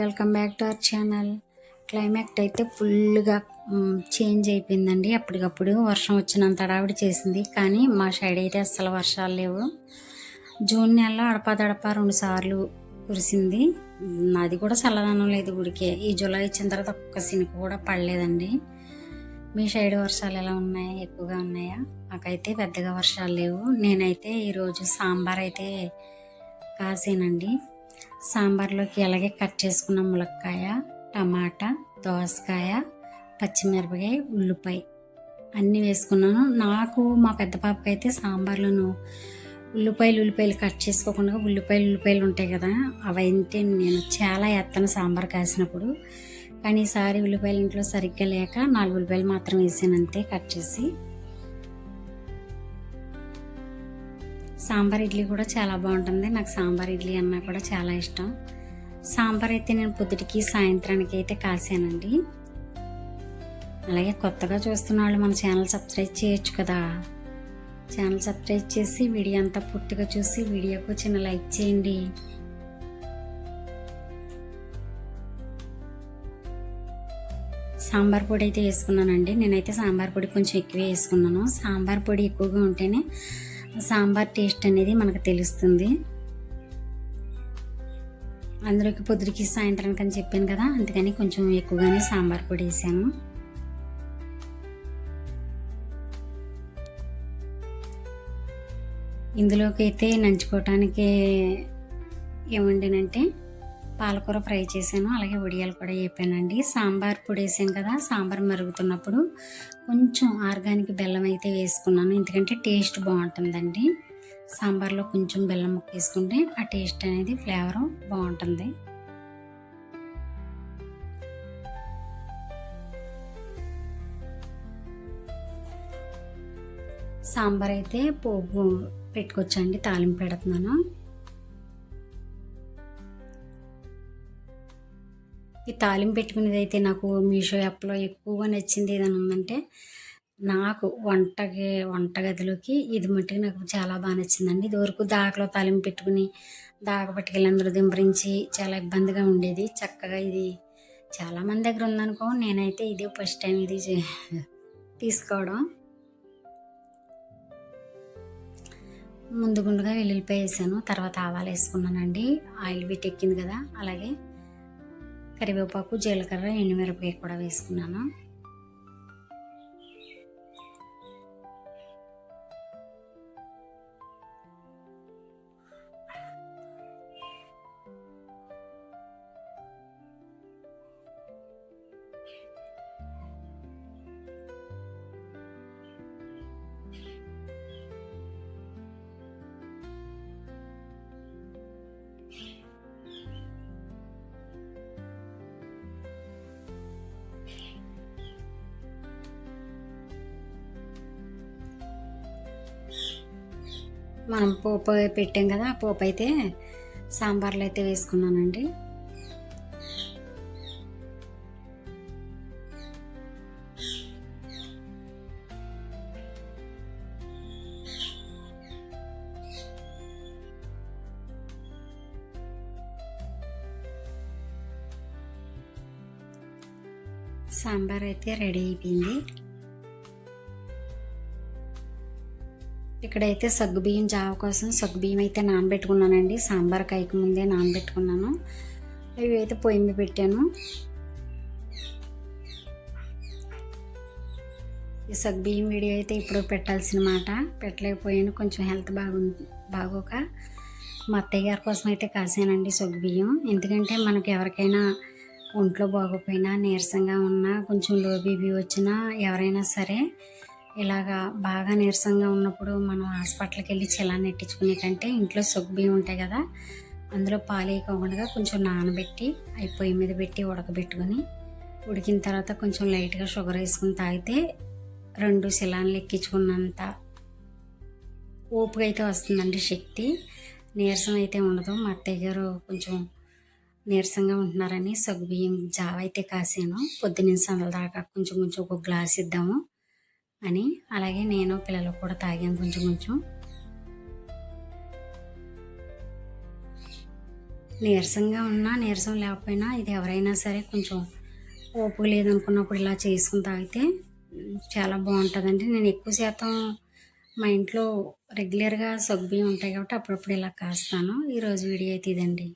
Welcome back to our channel. Climate అయితే ఫుల్గా change అయిపోయిందండి. అప్పటికప్పుడు వర్షం వచ్చినంత హడావిడి చేసింది, కానీ మా సైడ్ అయితే అస్సలు వర్షాలు లేవు. జూన్ నెలలో అడపాదడపా 2 సార్లు కురిసింది. అది కూడా చల్లదనం లేదు గుడికే. ఈ జూలై వచ్చిన తర్వాత ఒక్క సినుకు కూడా పడలేదండి. మీ సైడ్ వర్షాలు ఎలా ఉన్నాయి? ఎక్కువగా ఉన్నాయా? మాకైతే పెద్దగా వర్షాలు లేవు. నేనైతే ఈరోజు సాంబార్ అయితే కాసానండి. సాంబార్లోకి అలాగే కట్ చేసుకున్న ములక్కాయ, టమాటా, దోసకాయ, పచ్చిమిరపకాయ, ఉల్లిపాయ అన్నీ వేసుకున్నాను. నాకు మా పెద్ద పాపకి అయితే సాంబార్లోను ఉల్లిపాయలు కట్ చేసుకోకుండా ఉల్లిపాయలు ఉంటాయి కదా, అవైతే నేను చాలా ఎత్తను సాంబార్ కాసినప్పుడు. కానీ ఈసారి ఉల్లిపాయలు ఇంట్లో సరిగ్గా లేక 4 ఉల్లిపాయలు మాత్రం వేసాను అంతే కట్ చేసి. సాంబార్ ఇడ్లీ కూడా చాలా బాగుంటుంది. నాకు సాంబార్ ఇడ్లీ అన్నా కూడా చాలా ఇష్టం. సాంబార్ అయితే నేను పొద్దుటికి సాయంత్రానికి అయితే కాసానండి. అలాగే కొత్తగా చూస్తున్న వాళ్ళు మన ఛానల్ సబ్స్క్రైబ్ చేయొచ్చు కదా. ఛానల్ సబ్స్క్రైబ్ చేసి వీడియో అంతా పూర్తిగా చూసి వీడియోకు చిన్న లైక్ చేయండి. సాంబార్ పొడి అయితే వేసుకున్నానండి. నేనైతే సాంబార్ పొడి కొంచెం ఎక్కువ వేసుకున్నాను. సాంబార్ పొడి ఎక్కువగా ఉంటేనే సాంబార్ టేస్ట్ అనేది మనకు తెలుస్తుంది. అందులోకి పొద్దుడికి సాయంత్రానికి అని చెప్పాను కదా, అందుకని కొంచెం ఎక్కువగానే సాంబార్ పొడి వేసాను. ఇందులోకి అయితే నంచుకోవటానికి ఏముండేనంటే పాలకూర ఫ్రై చేశాను, అలాగే వడియాలు కూడా వేపానండి. సాంబార్ పొడి వేసాను కదా, సాంబార్ మరుగుతున్నప్పుడు కొంచెం ఆర్గానిక్ బెల్లం అయితే వేసుకున్నాను, ఎందుకంటే టేస్ట్ బాగుంటుందండి. సాంబార్లో కొంచెం బెల్లం ముక్క వేసుకుంటే ఆ టేస్ట్ అనేది ఫ్లేవర్ బాగుంటుంది. సాంబార్ అయితే పోపు పెట్టుకోవచ్చండి, తాలింపు పెడుతున్నాను. ఈ తాలింపు పెట్టుకునేది అయితే నాకు మీషో యాప్లో ఎక్కువగా నచ్చింది ఏదైనా ఉందంటే నాకు వంటగదిలోకి ఇది మట్టుకు నాకు చాలా బాగా నచ్చిందండి. ఇదివరకు దాకలో తాలింపు పెట్టుకుని దాక పట్టుకెళ్ళి అందరూ దింపరించి చాలా ఇబ్బందిగా ఉండేది. చక్కగా ఇది చాలామంది దగ్గర ఉందనుకో, నేనైతే ఇది ఫస్ట్ టైం ఇది తీసుకోవడం. ముందుగుండగా వెల్లుల్లిపాయ వేసాను, తర్వాత ఆవాలు వేసుకున్నానండి. ఆయిల్ బిట్ ఎక్కింది కదా, అలాగే కరివేపాకు, జీలకర్ర, ఎండుమిరపకాయ కూడా వేసుకున్నాను. మనం పోపు పెట్టాం కదా, ఆ పోపు అయితే సాంబార్లో అయితే వేసుకున్నానండి. సాంబార్ అయితే రెడీ అయిపోయింది. ఇక్కడైతే సగ్గుబియ్యం జావ కోసం సగ్గుబియ్యం అయితే నానబెట్టుకున్నానండి. సాంబార్ కాయకు ముందే నానబెట్టుకున్నాను. ఇవి అయితే పొయ్యి మీద పెట్టాను. ఈ సగ్గుబియ్యం వీడియో అయితే ఇప్పుడు పెట్టాల్సిన మాట, పెట్టలేకపోయాను. కొంచెం హెల్త్ బాగోక మా అత్తయ్య గారి కోసం అయితే కాసానండి సగ్గుబియ్యం. ఎందుకంటే మనకి ఎవరికైనా ఒంట్లో బాగోపోయినా, నీరసంగా ఉన్నా, కొంచెం లో బీపీ వచ్చినా, ఎవరైనా సరే ఇలాగా బాగా నీరసంగా ఉన్నప్పుడు మనం హాస్పిటల్కి వెళ్ళి చిలాన్ని ఎట్టించుకునే కంటే ఇంట్లో సగ్గుబియ్యం ఉంటాయి కదా, అందులో పాలు వేయకుండా కొంచెం నానబెట్టి అవి పొయ్యి మీద పెట్టి ఉడకబెట్టుకొని, ఉడికిన తర్వాత కొంచెం లైట్గా షుగర్ వేసుకుని తాగితే 2 చిలాన్లు ఎక్కించుకున్నంత ఓపిక అయితే వస్తుందండి, శక్తి. నీరసం అయితే ఉండదు. మా అత్తయ్య గారు కొంచెం నీరసంగా ఉంటున్నారని సగ్గుబియ్యం జావ అయితే కాసాను. పొద్దున్న సందల దాకా కొంచెం ఒక గ్లాస్ ఇద్దాము అని. అలాగే నేను పిల్లలు కూడా తాగాను కొంచెం. నీరసంగా ఉన్నా నీరసం లేకపోయినా ఇది ఎవరైనా సరే కొంచెం ఓపిక లేదనుకున్నప్పుడు ఇలా చేసుకుని తాగితే చాలా బాగుంటుందండి. నేను ఎక్కువ శాతం మా ఇంట్లో రెగ్యులర్గా సగ్గుబియ్యం ఉంటాయి కాబట్టి అప్పుడప్పుడు ఇలా కాస్తాను. ఈరోజు వీడియో అయితే ఇదండి.